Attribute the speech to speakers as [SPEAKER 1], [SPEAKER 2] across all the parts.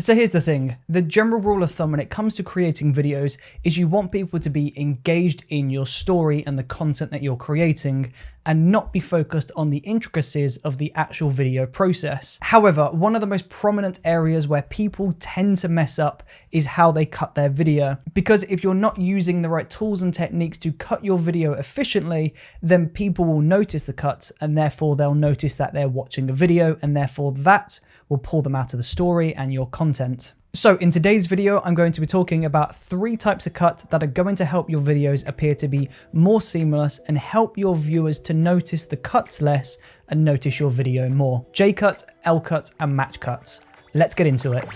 [SPEAKER 1] So here's the thing, the general rule of thumb when it comes to creating videos is you want people to be engaged in your story and the content that you're creating and not be focused on the intricacies of the actual video process. However, one of the most prominent areas where people tend to mess up is how they cut their video. Because if you're not using the right tools and techniques to cut your video efficiently, then people will notice the cuts and therefore they'll notice that they're watching a video and therefore that will pull them out of the story and your content. So in today's video, I'm going to be talking about 3 types of cut that are going to help your videos appear to be more seamless and help your viewers to notice the cuts less and notice your video more. Jcut, Lcut, and Matchcuts. Let's get into it.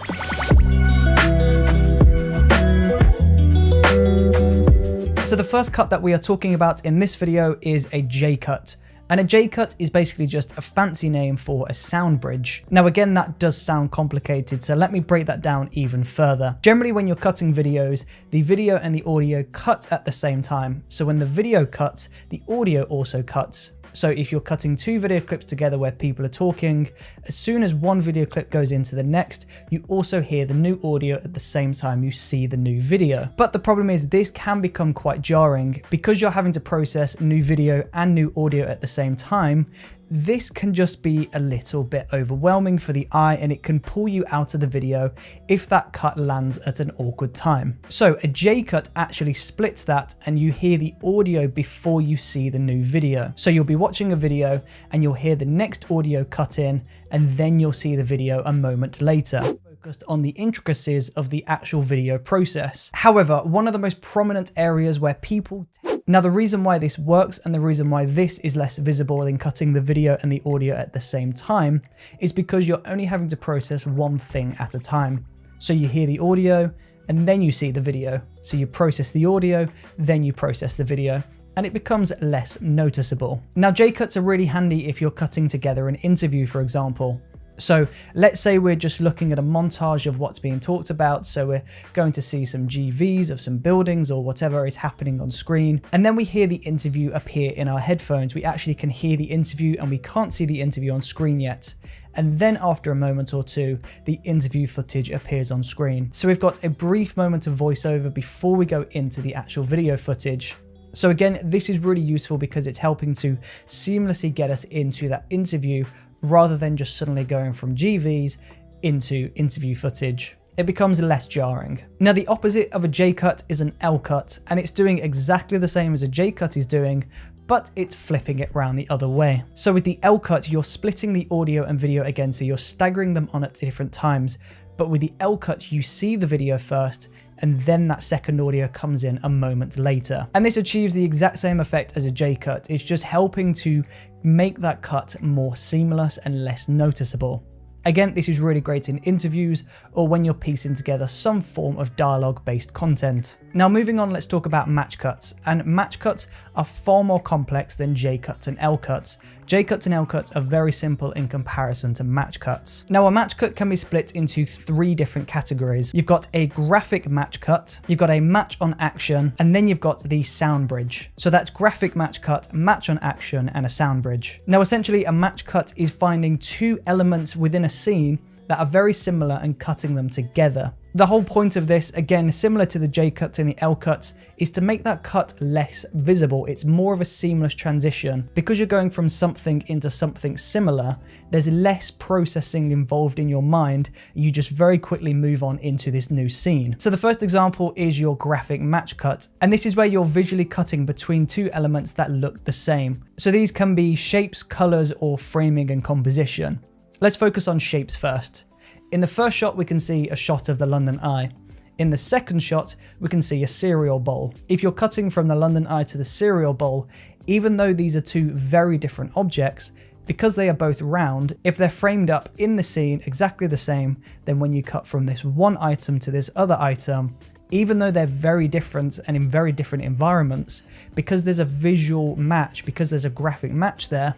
[SPEAKER 1] So the first cut that we are talking about in this video is a Jcut. And a Jcut is basically just a fancy name for a sound bridge. Now again, that does sound complicated, so let me break that down even further. Generally when you're cutting videos, the video and the audio cut at the same time. So when the video cuts, the audio also cuts. So if you're cutting 2 video clips together where people are talking, as soon as one video clip goes into the next, you also hear the new audio at the same time you see the new video. But the problem is this can become quite jarring because you're having to process new video and new audio at the same time. This can just be a little bit overwhelming for the eye and it can pull you out of the video if that cut lands at an awkward time. So a Jcut actually splits that and you hear the audio before you see the new video. So you'll be watching a video and you'll hear the next audio cut in and then you'll see the video a moment later. Focused on the intricacies of the actual video process. However, one of the most prominent areas where people Now the reason why this works and the reason why this is less visible than cutting the video and the audio at the same time is because you're only having to process one thing at a time. So you hear the audio and then you see the video. So you process the audio, then you process the video, and it becomes less noticeable. Now Jcuts are really handy if you're cutting together an interview, for example. So let's say we're just looking at a montage of what's being talked about. So we're going to see some GVs of some buildings or whatever is happening on screen. And then we hear the interview appear in our headphones. We actually can hear the interview and we can't see the interview on screen yet. And then after a moment or two, the interview footage appears on screen. So we've got a brief moment of voiceover before we go into the actual video footage. So again, this is really useful because it's helping to seamlessly get us into that interview rather than just suddenly going from GVs into interview footage. It becomes less jarring. Now the opposite of a Jcut is an Lcut, and it's doing exactly the same as a Jcut is doing, but it's flipping it around the other way. So with the Lcut, you're splitting the audio and video again, so you're staggering them on at different times. But with the Lcut, you see the video first, and then that second audio comes in a moment later. And this achieves the exact same effect as a Jcut. It's just helping to make that cut more seamless and less noticeable. Again, this is really great in interviews or when you're piecing together some form of dialogue-based content. Now moving on, let's talk about Matchcuts. And Matchcuts are far more complex than Jcuts and Lcuts. Jcuts and Lcuts are very simple in comparison to Matchcuts. Now a Matchcut can be split into 3 different categories. You've got a graphic Matchcut, you've got a match on action, and then you've got the sound bridge. So that's graphic Matchcut, match on action, and a sound bridge. Now essentially a Matchcut is finding 2 elements within a scene that are very similar and cutting them together. The whole point of this, again similar to the Jcuts and the Lcuts, is to make that cut less visible. It's more of a seamless transition. Because you're going from something into something similar, there's less processing involved in your mind. You just very quickly move on into this new scene. So the first example is your graphic Matchcut, and this is where you're visually cutting between 2 elements that look the same. So these can be shapes, colors, or framing and composition. Let's focus on shapes first. In the first shot, we can see a shot of the London Eye. In the second shot, we can see a cereal bowl. If you're cutting from the London Eye to the cereal bowl, even though these are 2 very different objects, because they are both round, if they're framed up in the scene exactly the same, then when you cut from this one item to this other item, even though they're very different and in very different environments, because there's a visual match, because there's a graphic match there,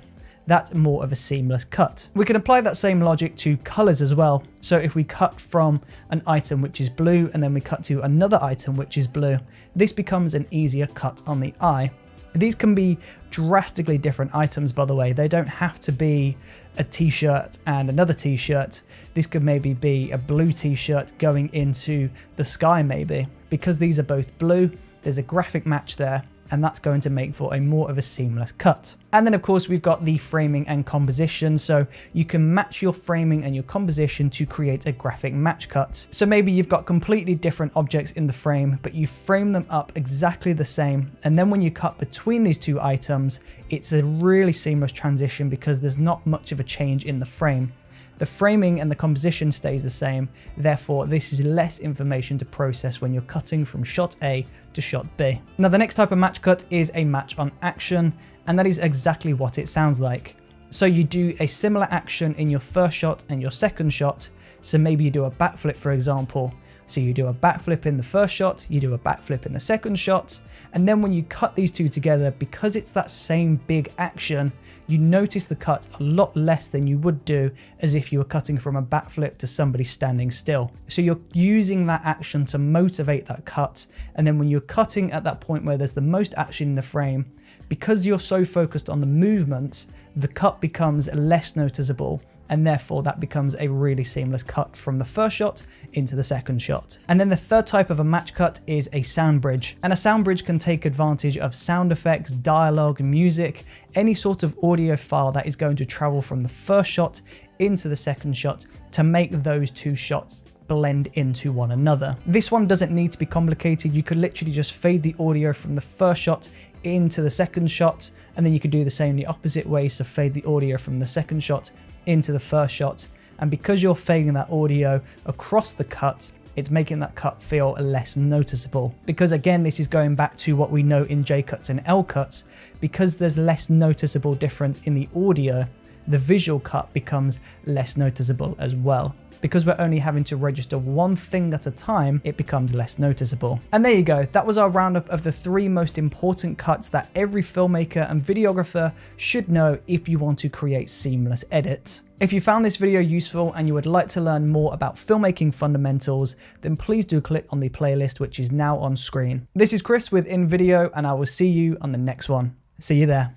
[SPEAKER 1] that's more of a seamless cut. We can apply that same logic to colors as well. So if we cut from an item which is blue and then we cut to another item which is blue, this becomes an easier cut on the eye. These can be drastically different items, by the way. They don't have to be a t-shirt and another t-shirt. This could maybe be a blue t-shirt going into the sky maybe. Because these are both blue, there's a graphic match there, and that's going to make for a more of a seamless cut. And then of course we've got the framing and composition, so you can match your framing and your composition to create a graphic match cut. So maybe you've got completely different objects in the frame, but you frame them up exactly the same, and then when you cut between these two items, it's a really seamless transition because there's not much of a change in the frame. The framing and the composition stays the same, therefore this is less information to process when you're cutting from shot A to shot B. Now the next type of match cut is a match on action, and that is exactly what it sounds like. So you do a similar action in your first shot and your second shot, so maybe you do a backflip for example. So you do a backflip in the first shot, you do a backflip in the second shot, and then when you cut these two together, because it's that same big action, you notice the cut a lot less than you would do as if you were cutting from a backflip to somebody standing still. So you're using that action to motivate that cut, and then when you're cutting at that point where there's the most action in the frame, because you're so focused on the movement, the cut becomes less noticeable, and therefore that becomes a really seamless cut from the first shot into the second shot. And then the third type of a match cut is a sound bridge. And a sound bridge can take advantage of sound effects, dialogue, music, any sort of audio file that is going to travel from the first shot into the second shot to make those two shots blend into one another. This one doesn't need to be complicated. You could literally just fade the audio from the first shot into the second shot, and then you could do the same the opposite way, so fade the audio from the second shot into the first shot. And because you're fading that audio across the cut, it's making that cut feel less noticeable. Because again, this is going back to what we know in Jcuts and Lcuts, because there's less noticeable difference in the audio, the visual cut becomes less noticeable as well. Because we're only having to register one thing at a time, it becomes less noticeable. And there you go, that was our roundup of the 3 most important cuts that every filmmaker and videographer should know if you want to create seamless edits. If you found this video useful and you would like to learn more about filmmaking fundamentals, then please do click on the playlist which is now on screen. This is Chris with InVideo, and I will see you on the next one. See you there.